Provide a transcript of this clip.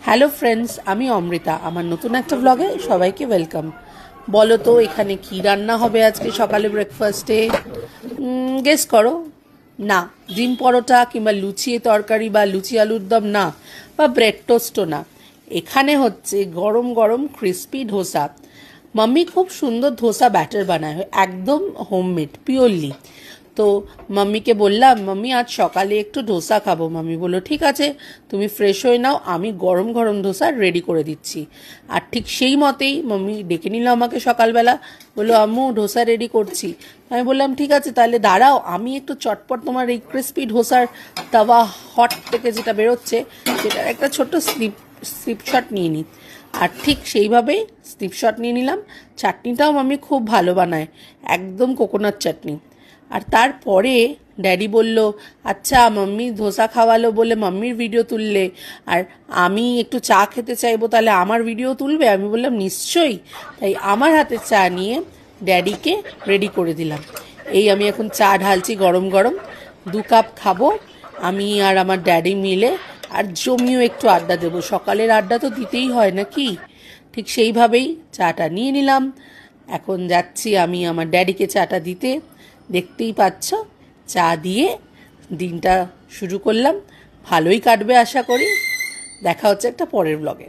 Hello friends, আমি অমৃতা। আমার নতুন একটা ব্লগে সবাইকে ওয়েলকাম। বলো তো এখানে কি রান্না হবে আজকে সকালে ব্রেকফাস্টে? গেস করো। না, ডিম পরোটা কিংবা লুচি তরকারি বা লুচি আলুর দম না, বা ব্রেড টোস্টও না। এখানে হচ্ছে গরম গরম ক্রিস্পি ধোসা। মাম্মি খুব সুন্দর ধোসা ব্যাটার বানায়, একদম হোমমেড পিওরলি। তো মাম্মিকে বললাম, মাম্মি আজ সকালে একটু ধোসা খাবো। মাম্মি বললো ঠিক আছে, তুমি ফ্রেশ হয়ে নাও, আমি গরম গরম ধোসা রেডি করে দিচ্ছি। আর ঠিক সেই মতেই মাম্মি ডেকে নিল আমাকে সকালবেলা, বললো আম্মু ধোসা রেডি করছি। আমি বললাম ঠিক আছে, তাহলে দাঁড়াও, আমি একটু চটপট তোমার এই ক্রিস্পি ধোসার তাওয়া হট থেকে যেটা বেরোচ্ছে সেটার একটা ছোট্ট স্লিপশট নিয়ে নিই। আর ঠিক সেইভাবেই স্লিপশট নিয়ে নিলাম। চাটনিটাও মাম্মি খুব ভালো বানায়, একদম কোকোনাট চাটনি। আর তারপরে ড্যাডি বলল, আচ্ছা মাম্মি ধোসা খাওয়ালো বলে মাম্মির ভিডিও তুললে, আর আমি একটু চা খেতে চাইবো, তাহলে আমার ভিডিও তুলবে? আমি বললাম নিশ্চয়ই। তাই আমার হাতে চা নিয়ে ড্যাডিকে রেডি করে দিলাম। এই আমি এখন চা ঢালছি গরম গরম, 2 কাপ খাবো আমি আর আমার ড্যাডি মিলে। আর জমিও একটু আড্ডা দেবো, সকালের আড্ডা তো দিতেই হয় নাকি। ঠিক সেইভাবেই চাটা নিয়ে নিলাম। এখন যাচ্ছি আমি আমার ড্যাডিকে চাটা দিতে। দেখতেই পাচ্ছ, চা দিয়ে দিনটা শুরু করলাম। ভালোই কাটবে আশা করি। দেখা হচ্ছে একটা পরের ব্লগে।